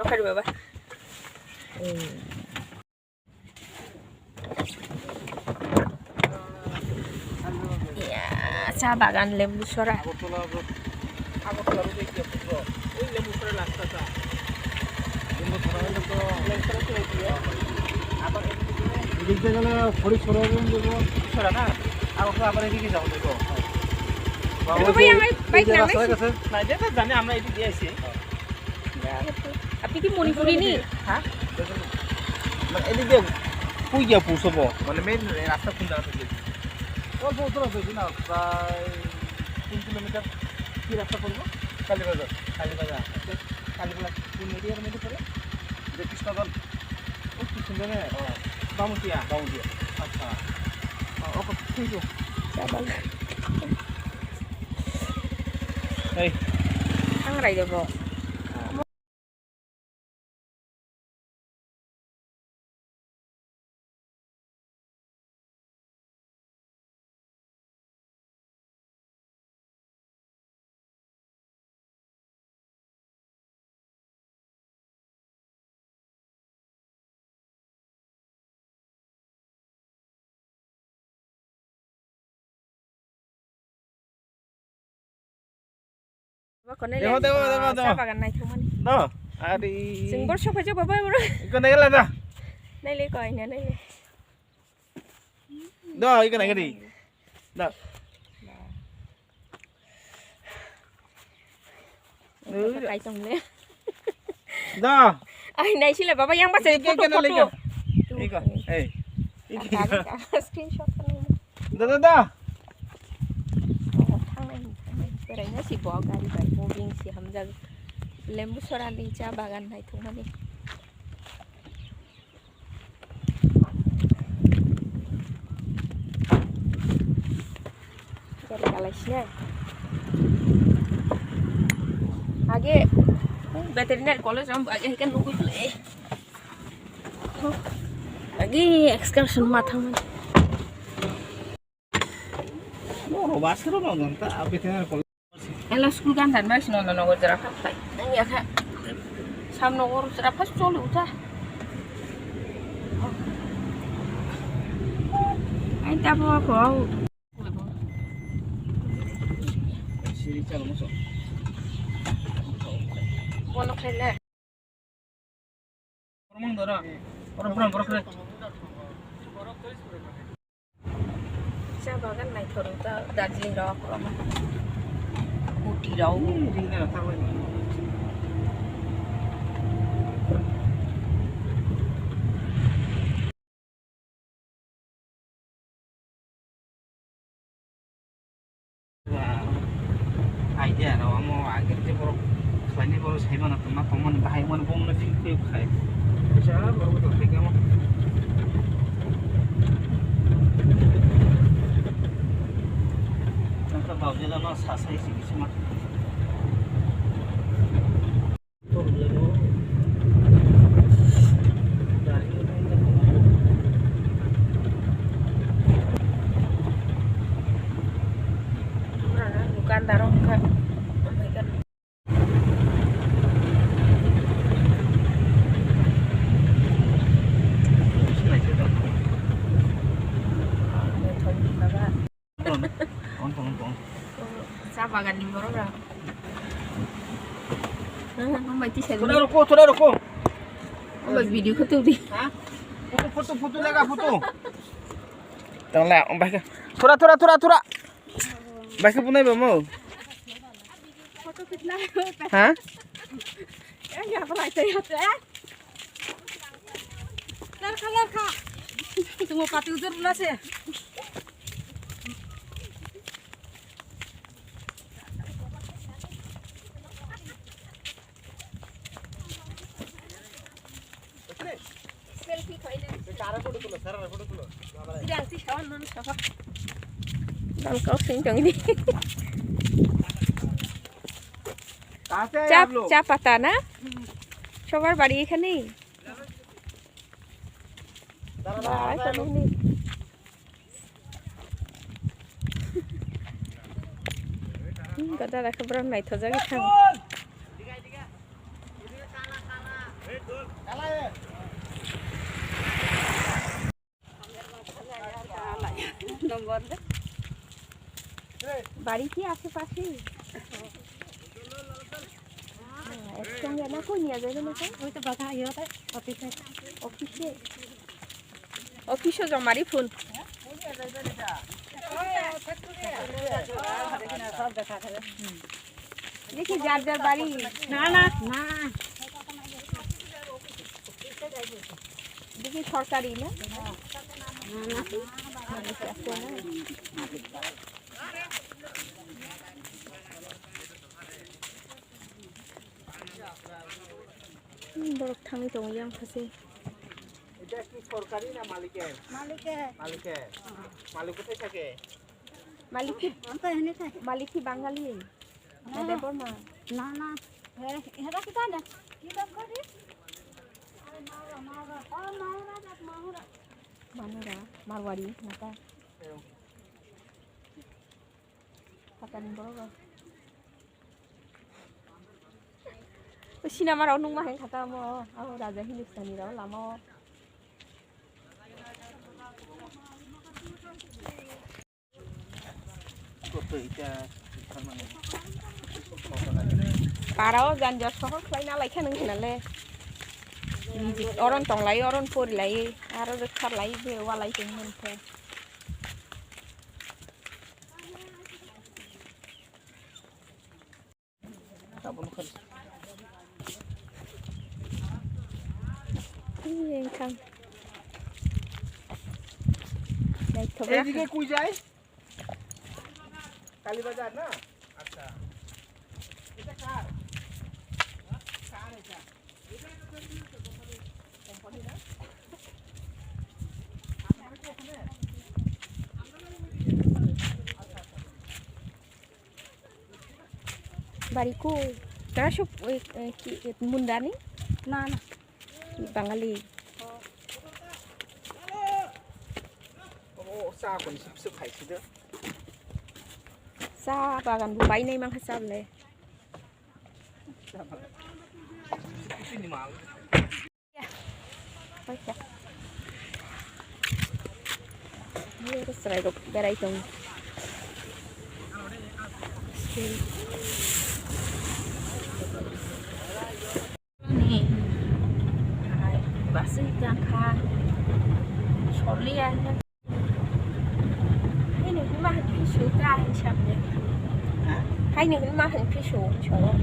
রখারি বাবা চা বাগান লেম্বু সরা এদিকে গেলে ফড়ি সরাবেন দেবো সরা না আর আবার এদিকে যাবো দেখো জানি আমরা এদিকে দিয়েছি আপনি কি মণিপুরি নি হ্যাঁ মানে এদিকে পুই গিয়া পৌঁছব মানে মেন রাস্তা কোন জায়গা থেকে অল্প উত্তর বেশি না প্রায় 3 কিলোমিটার কি রাস্তা পড়বো কালীবাজার কালীবাজার কোন এরিয়ার মধ্যে পড়ে যে কৃষ্ণগঞ্জ ও কি সুন্দর বামুটিয়া আচ্ছা ওকে থ্যাংক ইউ এই সাংরাই দেব দেবো বাগান নাই থমানি দাও আরে जों बर सफायजो बाबा ইকনে গেলা দা নাইলে কই না নাইলে দাও ইকনে গেলি দাও কাই তংলে দাও ai নাই ছিল বাবা yang বাসে ফটো ফটো ইক এই স্ক্রিনশট দা দা দা बेरायनो सि बआ गारि बाय मुभिं सि हामजा लेम्बु सरानि चा बागान नाय थंमानि गारि गालायसिनो आगे वेटेरिनारी कॉलेज हम आगे हेकन नुगुले आगे excursion माथामनि no basero no nonta veterinar kol Ela school kan dan mas nono nongor jeraka tai. Nang ya kak. Sam nongor jeraka colu udah. Ai ta bawa kau. siri chalo moso Kono khele. orang dora orang kre Sa bagan nai thorong ta Darjeeling raw korama. Uti raw. ringna thakoi idea raw amo ager je boro khani boro saibana tama tomon bahai mon bomna fil koi khai bisa boro to theke amo nangka baujela no sasai sikisi ma to leno dari Bukan tarong ka. Oh my god. Sa bagan ni moro ra. Không ti sai. थोड़ा रुको Ông bật video khất tiêu đi. hả photo लेगा photo tang la om baik थोड़ा baik punai bamo Foto kitla. hả Ya pala tay hate. Lar kha. Tunggu pati ujar pula se. Selfie khaile. सारा photo तुलो Tidak sih kawan non siapa. Dan kau singkong ini. कहां से आए आप लोग চা পাতা না সবার বাড়ি এখানেই কথা দেখা বড় নাই তো জায়গা খাম নম্বর বাড়ি কি আশেপাশে একসঙ্গে না কই নিয়ে যাবে না ওই তো বাধা ইয়ে অফিসে অফিসে অফিসে জমারি ফোন দেখি যার যার বাড়ি না না না দেখি সরকারি না বড় থামি তো ইয়াং ফাসে এটা কি সরকারি না মালিকের মালিকের মালিক কোথায় থাকে মালিক কি বাঙালি দেবর মা না না হেরা কি জানে কি দাম করে মানুরা মারওয়ারি নাকা পাতান বড় সিনেমার অনুমা হেন খাতা মো আও রাজা হিন্দুস্তানি রাও লামো কত এটা মানে পারাও জানজা সহ খাইনা লাইখা নং হিনালে অরন টংলাই অরন পরিলাই আরো খালাই বেওয়া লাইতে মনতে সাবন খালি খান এইদিকে কই যায় কালীবাজার না আচ্ছা এটা কার কার এটা কোম্পানি না বাড়ি কো তারা সব কি মুন্ডানি না না বাঙালি ও চা কোন সিপ খাইছিদো চা বাগান বাইনাই মাং হাসাবলে ini mal. Oke. Ini harus serai dok berai dong. Nih, hai basi jangka, solian. Ini mah pisu kan siapnya. Hai ini mah pisu cowok.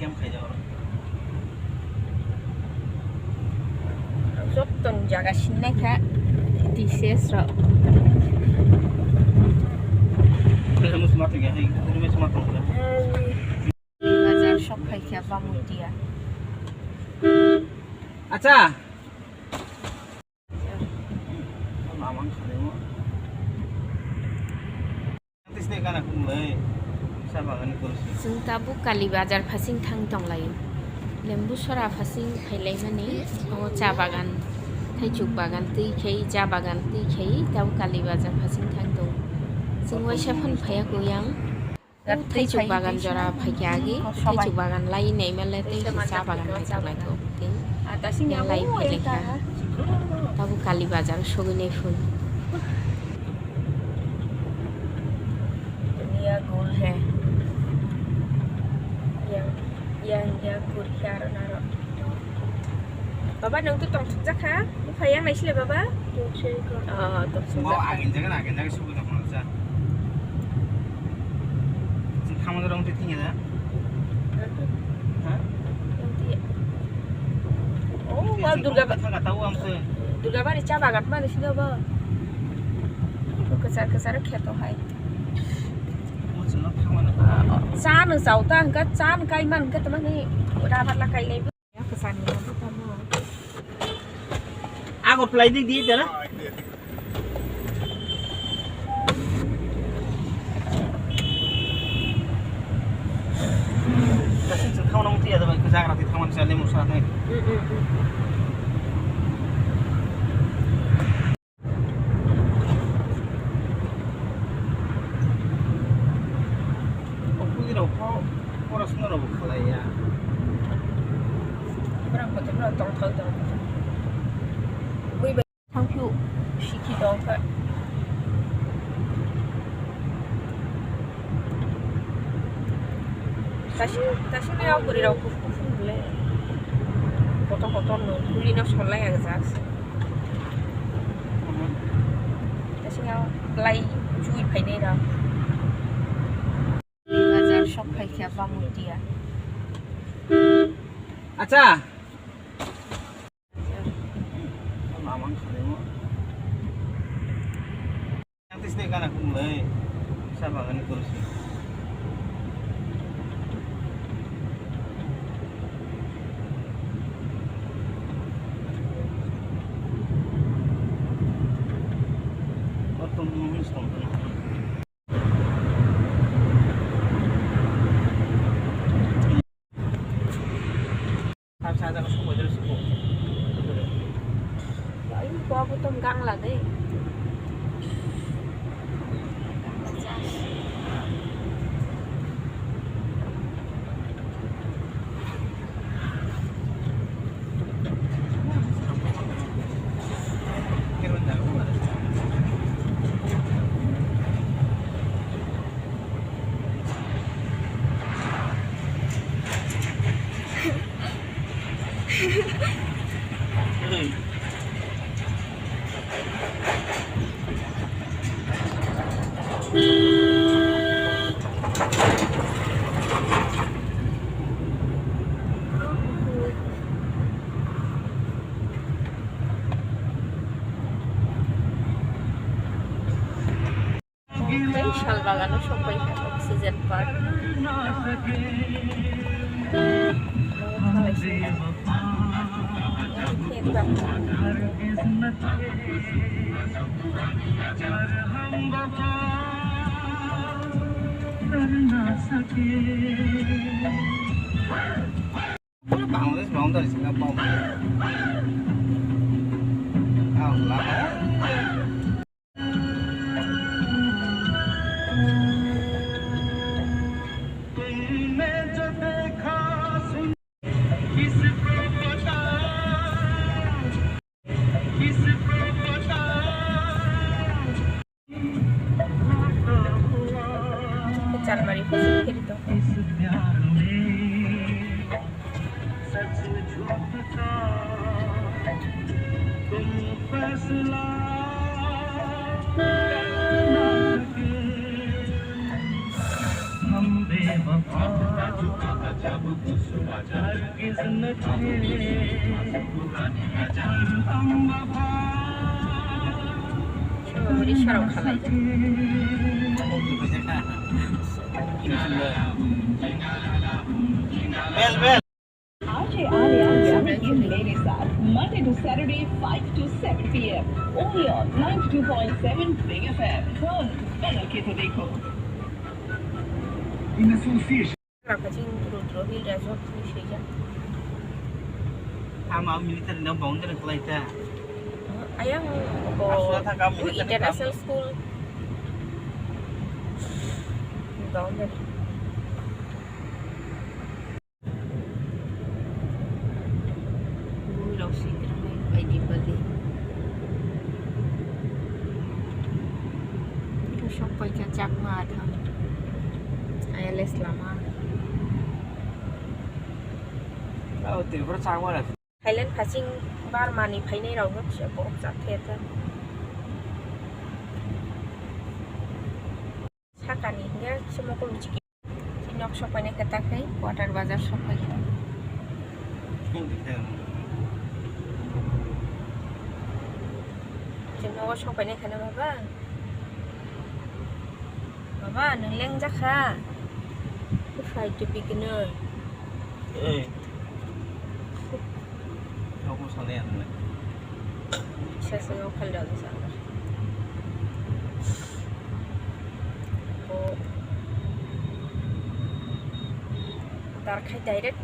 Kem খাই যাওয়ার যতন জায়গা সিনাইখা দিছেসরা মুস মাতে গে এই মুস মাতে বাজার সব খাইখা বামুটিয়া আচ্ছা মামাং খালেমো তিসনে কানা কুমলাই जों दाबो काली बाजार फासिं थां दंलायो लेम्बु सरा फासिं फायलायनानै चा बागान थाइजुग बागान दैखै चा बागान दैखै दाबो काली बाजार फासिं थां दं जों वाइसा फानफाया गोयां थाइजुग बागान जरा फायखागे थाइजुग बागान लाई नै माले दै चा बागान थांनायखौ दासिम लाई फायलायखा दाबो काली बाजार सगैनाय फुन दुनिया गोल है yang kurang naro. Baba nung tu tong sujak ha? Payang nai sila baba? Tong sujak. Tong sujak. Mau agin jaga subuh tak mana saja. Kamu tu orang tu tinggal ya? Oh, wow Durga. Tak tahu am tu. Durga bari ca bagat mana sih baba? Tu kesar kheto hai. Chan ở sáu ta cái chan cây man cái tấm này ra bắt là cây này cái sàn này nó tao mua Aku play di dia lah. Kasi sa kawan ng tiya dapat kasi agak nanti kawan sa lemu sa naik. gotefra tong thau dong ui ba thang phu shiki dong ka tashi na aku ri rau ku le foto no kuli na solai aga jas tashi na lai chui phai nei ra bazar shop khai kya ba mutia আচ্ছা mamang kali mo yang tis dek anak mulai sama kan kursi Otong dulu stop Ada semua jadi semua. Ya ini gua butuh gang lah deh. শাল বাগানও সবাই oxygen park Bangladesh boundary sila bom. Allah. चालबारी फेरि त 우리 샤로 खालाय Bel. RJ Arya Gathering Ladies Art, Monday to Saturday, 5 to 7 p.m. Only on 92.7 Big FM. Come, better ke to dekho. In association. Rakajing Rodrovi Resort Nishiya. Ama militer na boundary kelita. Ayang international school. Boundary. Sampai cacak mata, ILS lama. Oh, tu bersama lah. Thailand passing bar mani phai nei rau gap se bok cha the ta. Sakani nge semua ko luci. Sinok sopai ne kata kai water bazar sopai. Semua sopai ne kana baba. Baba, nang leng jakha. Fight to beginner. Eh. Aku salean. Saya sengaja kalau di sana. Oh. Tar khai direct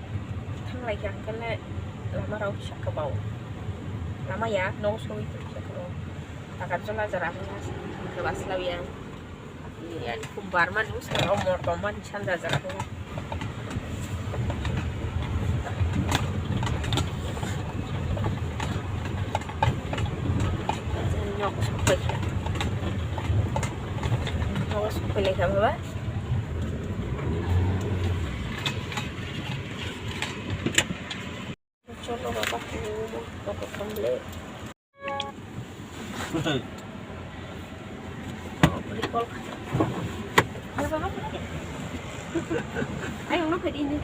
thang lai yang kan le lama rau syak ke bawah. Lama ya, no so itu syak ke bawah. Takkan jala jarang ke baslau ya. Ya, kumbar man us kalau mau toman canda jarang. kan ba? Coba bapak bapak pembeli. Beli kol. Ayo bapak. Ayo nó phải đi đi.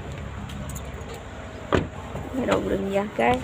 Cái đầu rừng già cái.